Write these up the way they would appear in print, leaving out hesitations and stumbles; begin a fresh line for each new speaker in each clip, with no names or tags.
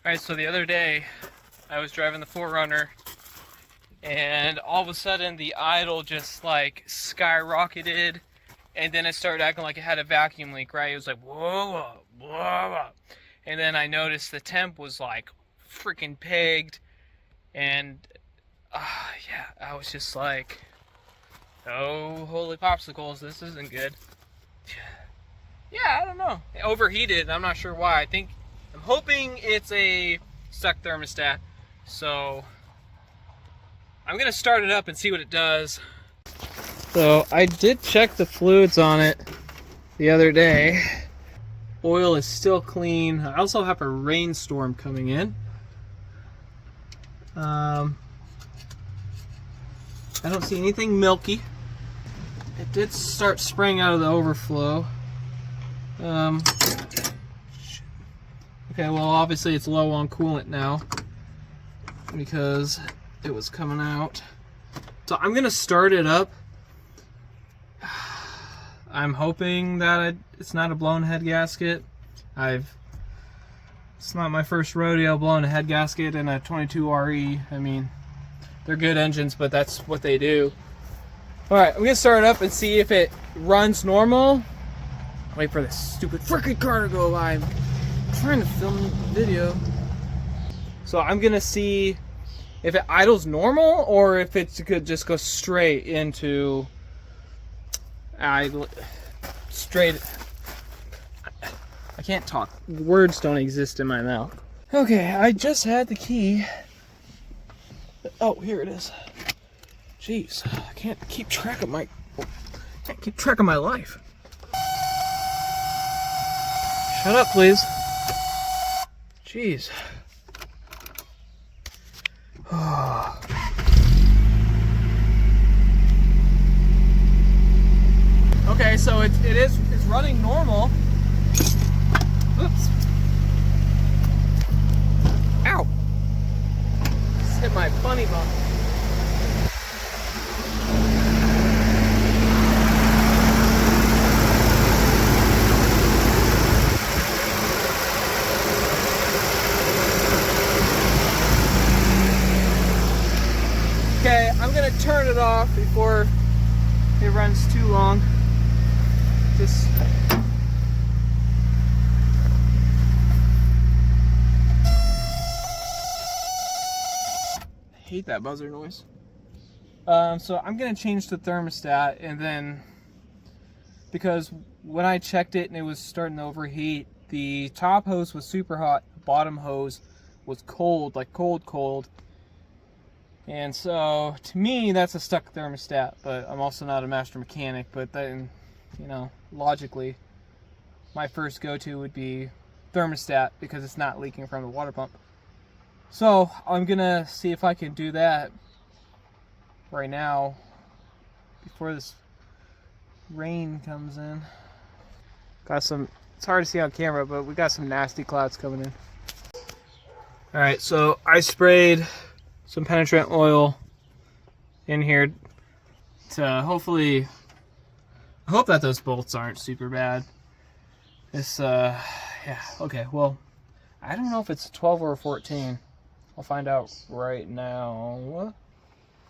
Alright, so the other day I was driving the 4runner and all of a sudden the idle just like skyrocketed, and then it started acting like it had a vacuum leak, right? It was like whoa, whoa, whoa. And then I noticed the temp was like freaking pegged, and yeah, I was just like, oh holy popsicles, this isn't good. Yeah, I don't know. It overheated. I'm not sure why. I'm hoping it's a stuck thermostat. So I'm gonna start it up and see what it does. So I did check the fluids on it the other day. Oil is still clean. I also have a rainstorm coming in. I don't see anything milky. It did start spraying out of the overflow. Okay, well obviously it's low on coolant now because it was coming out. So I'm gonna start it up. I'm hoping that it's not a blown head gasket. It's not my first rodeo blowing a head gasket in a 22RE. I mean, they're good engines, but that's what they do. Alright, I'm gonna start it up and see if it runs normal. Wait for this stupid freaking car to go by. I'm trying to film the video. So I'm gonna see if it idles normal or if it could just go straight into I can't talk. Words don't exist in my mouth. Okay, I just had the key. Oh, here it is. Jeez, I can't keep track of my life. Shut up, please. Jeez. Okay, so it's running normal. Oops. Ow. Just hit my bunny bump. Okay, I'm gonna turn it off before it runs too long. Just I hate that buzzer noise. So I'm gonna change the thermostat, and then because when I checked it and it was starting to overheat, the top hose was super hot, the bottom hose was cold, like cold. And so to me that's a stuck thermostat, but I'm also not a master mechanic. But then, you know, logically my first go-to would be thermostat because it's not leaking from the water pump. So I'm gonna see if I can do that right now before this rain comes in. Got some, it's hard to see on camera, but we got some nasty clouds coming in. Alright, so I sprayed some penetrant oil in here to hopefully, I hope that those bolts aren't super bad. This, yeah, okay, well, I don't know if it's a 12 or a 14. I'll find out right now.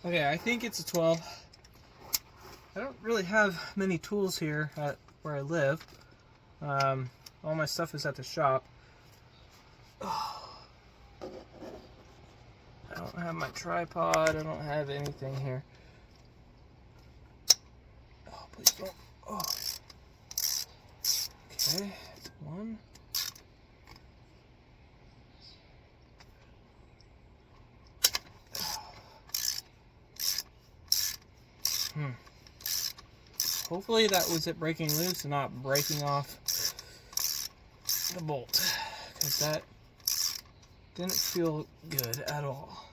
Okay, I think it's a 12. I don't really have many tools here at where I live. All my stuff is at the shop. Oh. I don't have my tripod. I don't have anything here. Oh, please don't. Oh. Okay, one. Hopefully that was it breaking loose and not breaking off the bolt, because that didn't feel good at all.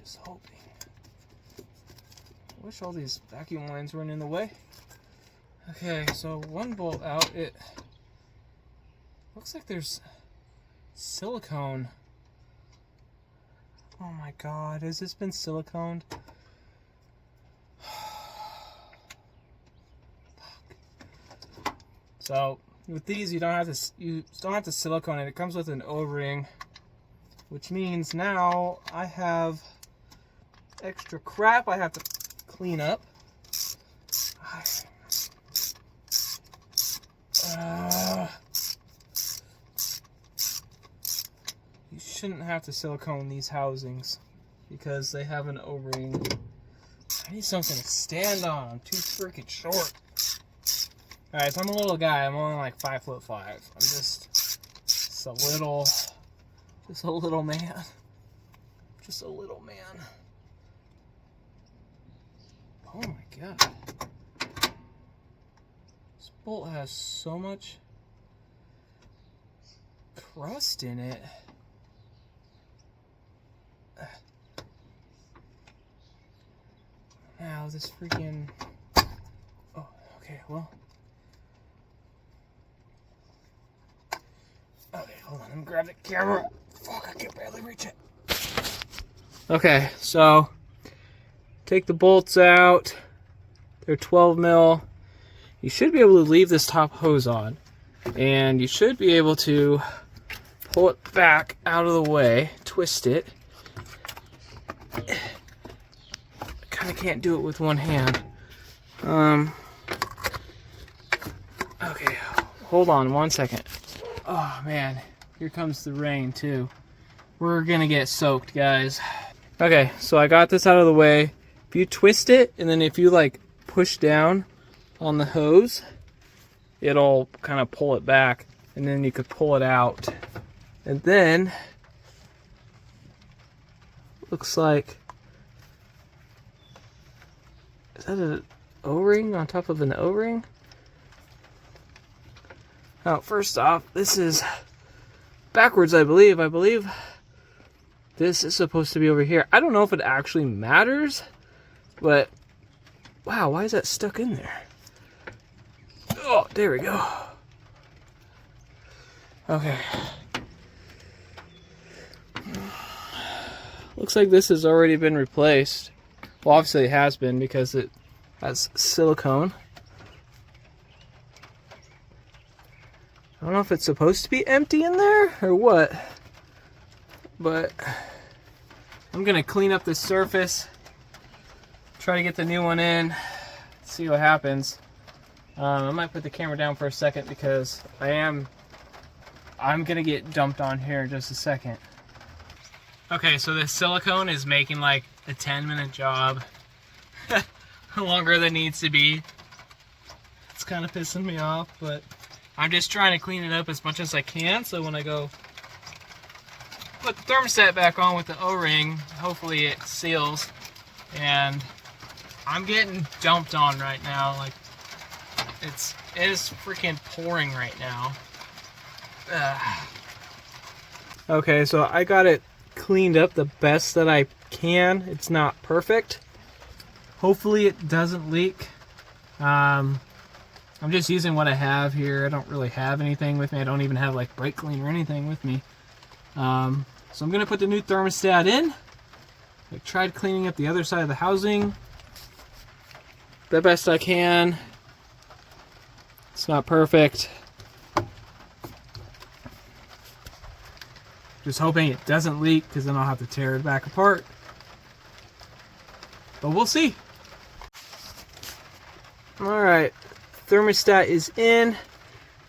Just hoping. I wish all these vacuum lines weren't in the way. Okay, so one bolt out. It looks like there's silicone. Oh my god, has this been siliconed? So with these, you don't have to silicone it. It comes with an O-ring, which means now I have extra crap I have to clean up. You shouldn't have to silicone these housings because they have an O-ring. I need something to stand on. I'm too freaking short. Alright, so I'm a little guy. I'm only like 5'5". I'm just a little man. Just a little man. Oh my god. This bolt has so much crust in it. Now this freaking... Oh, okay, well... Okay, hold on, let me grab the camera. Fuck, I can barely reach it. Okay, so... Take the bolts out. They're 12 mil. You should be able to leave this top hose on. And you should be able to pull it back out of the way, twist it. I can't do it with one hand. Okay, hold on one second. Oh man, here comes the rain too. We're gonna get soaked, guys. Okay, so I got this out of the way. If you twist it, and then if you like push down on the hose, it'll kind of pull it back, and then you could pull it out. And then, looks like, is that an O-ring on top of an O-ring? Oh, first off, this is backwards, I believe. I believe this is supposed to be over here. I don't know if it actually matters, but wow, why is that stuck in there? Oh, there we go. Okay. Looks like this has already been replaced. Well, obviously it has been because it has silicone. I don't know if it's supposed to be empty in there or what, but I'm gonna clean up this surface, try to get the new one in, see what happens. I might put the camera down for a second because I'm gonna get dumped on here in just a second. Okay, so this silicone is making like a 10-minute job. Longer than it needs to be. It's kind of pissing me off, but I'm just trying to clean it up as much as I can, so when I go put the thermostat back on with the O-ring, hopefully it seals. And I'm getting dumped on right now. Like, it is freaking pouring right now. Okay, so I got it cleaned up the best that I can. It's not perfect. Hopefully it doesn't leak. I'm just using what I have here. I don't really have anything with me. I don't even have like brake cleaner or anything with me. So I'm gonna put the new thermostat in. I tried cleaning up the other side of the housing the best I can. It's not perfect. Just hoping it doesn't leak, because then I'll have to tear it back apart. But we'll see. Alright, thermostat is in.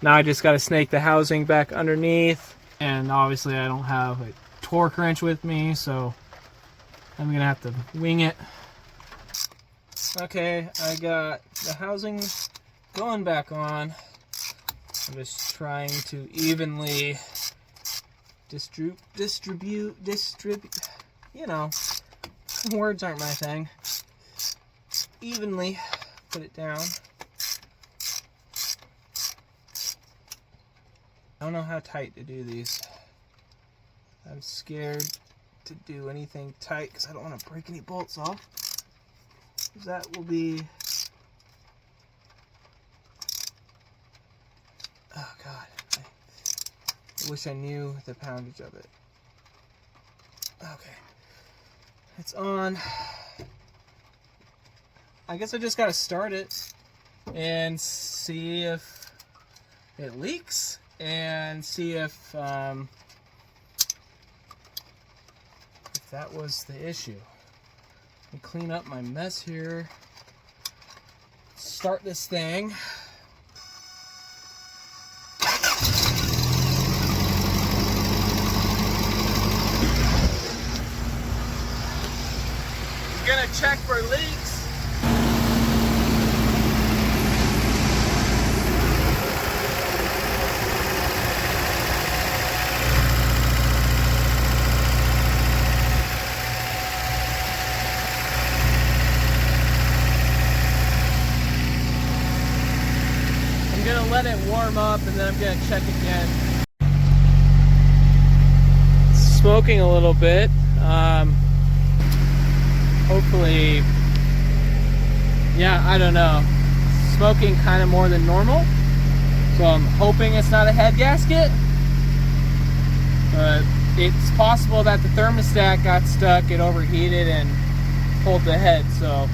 Now I just got to snake the housing back underneath. And obviously I don't have a torque wrench with me, so I'm going to have to wing it. Okay, I got the housing going back on. I'm just trying to evenly distribute, you know, words aren't my thing. Evenly put it down. I don't know how tight to do these. I'm scared to do anything tight because I don't want to break any bolts off. That will be... Oh God. I wish I knew the poundage of it. Okay. It's on. I guess I just gotta start it and see if it leaks and see if that was the issue. Let me clean up my mess here. Start this thing. I'm gonna check for leaks. Let it warm up and then I'm gonna check again. Smoking a little bit. Hopefully, yeah, I don't know. Smoking kind of more than normal, so I'm hoping it's not a head gasket. But it's possible that the thermostat got stuck, it overheated and pulled the head. So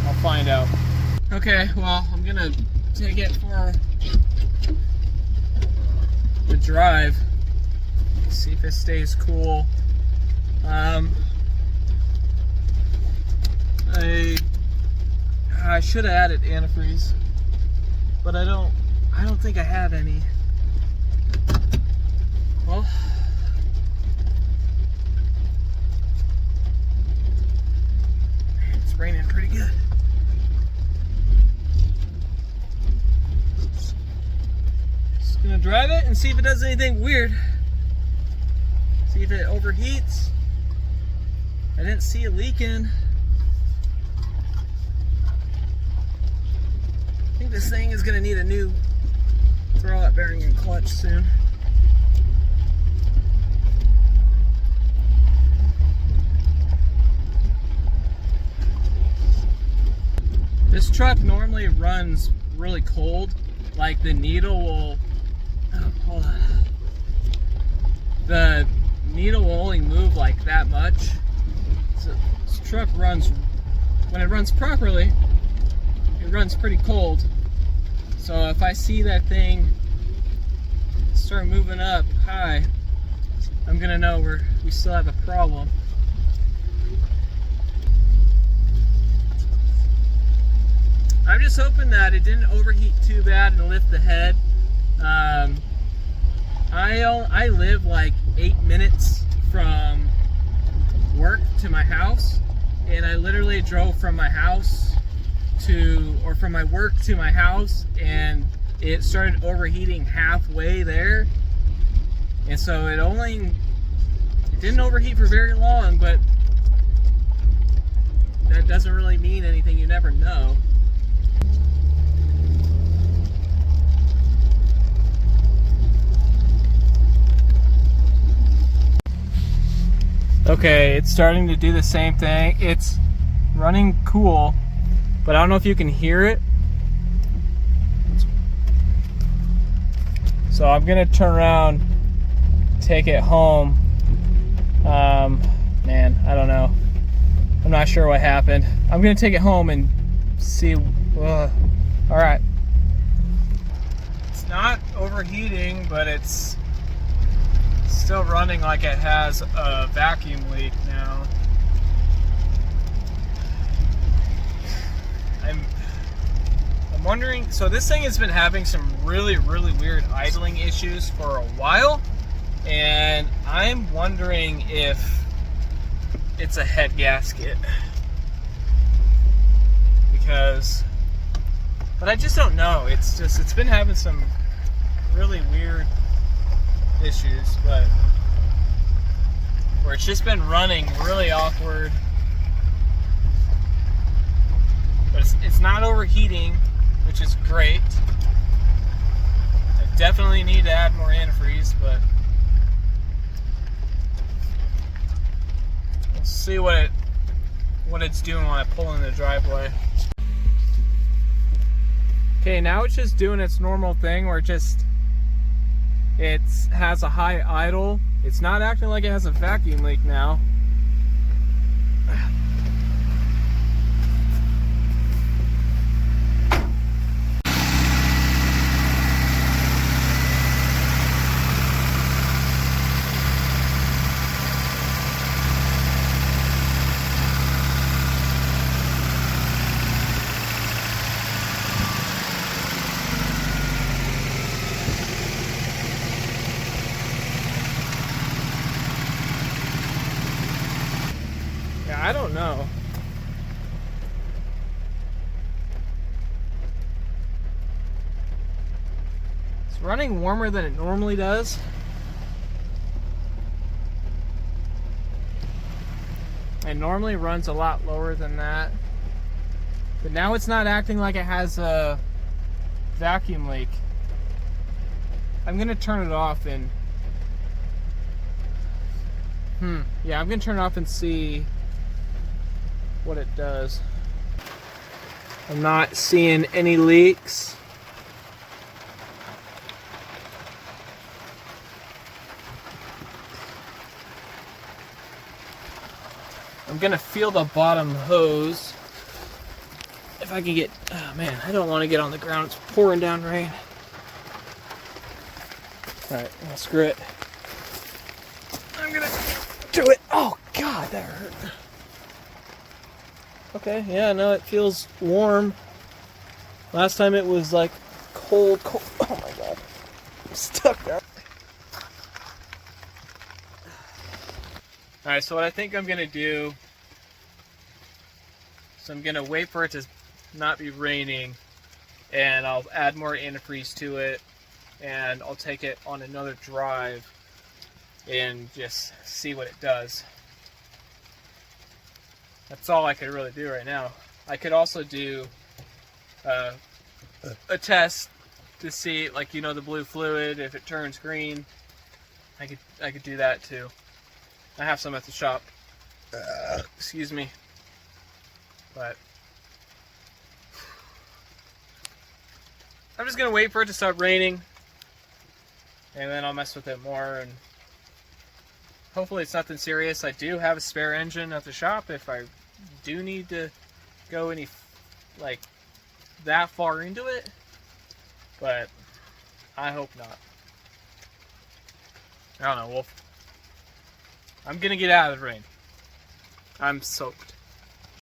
I'll find out. Okay, well, I'm gonna take it for the drive, see if it stays cool. I should have added antifreeze, but I don't think I have any. Well, it's raining pretty good. Gonna drive it and see if it does anything weird. See if it overheats. I didn't see it leaking. I think this thing is gonna need a new throwout bearing and clutch soon. This truck normally runs really cold. Like the needle will, hold on. The needle will only move like that much. So this truck runs, when it runs properly, it runs pretty cold. So if I see that thing start moving up high, I'm gonna know we still have a problem. I'm just hoping that it didn't overheat too bad and lift the head. I live like 8 minutes from work to my house, and I literally drove from my house from my work to my house, and it started overheating halfway there. And so it didn't overheat for very long, but that doesn't really mean anything. You never know. Okay, it's starting to do the same thing. It's running cool, but I don't know if you can hear it. So I'm gonna turn around, take it home. Man, I don't know. I'm not sure what happened. I'm gonna take it home and see. All right. It's not overheating, but it's still running like it has a vacuum leak now. I'm wondering, so this thing has been having some really weird idling issues for a while, and I'm wondering if it's a head gasket, but I just don't know. It's been having some really weird issues, but where it's just been running really awkward, but it's not overheating, which is great. I definitely need to add more antifreeze, but we'll see what it's doing when I pull in the driveway. Okay, now it's just doing its normal thing where it has a high idle. It's not acting like it has a vacuum leak now. I don't know. It's running warmer than it normally does. It normally runs a lot lower than that. But now it's not acting like it has a vacuum leak. I'm gonna turn it off and yeah, I'm gonna turn it off and see what it does. I'm not seeing any leaks. I'm gonna feel the bottom hose. If I can get, oh man, I don't want to get on the ground. It's pouring down rain. Alright, well, screw it. I'm gonna do it. Oh God, that hurt. Okay, yeah, no, it feels warm. Last time it was like cold. Oh my God. I'm stuck there. Alright, so what I think I'm gonna do is I'm gonna wait for it to not be raining, and I'll add more antifreeze to it, and I'll take it on another drive and just see what it does. That's all I could really do right now. I could also do a test to see, like, you know, the blue fluid, if it turns green. I could do that too. I have some at the shop. Excuse me. But I'm just gonna wait for it to start raining, and then I'll mess with it more, and hopefully it's nothing serious. I do have a spare engine at the shop if I do need to go any, like, that far into it, but I hope not. I don't know. Well, I'm gonna get out of the rain. I'm soaked.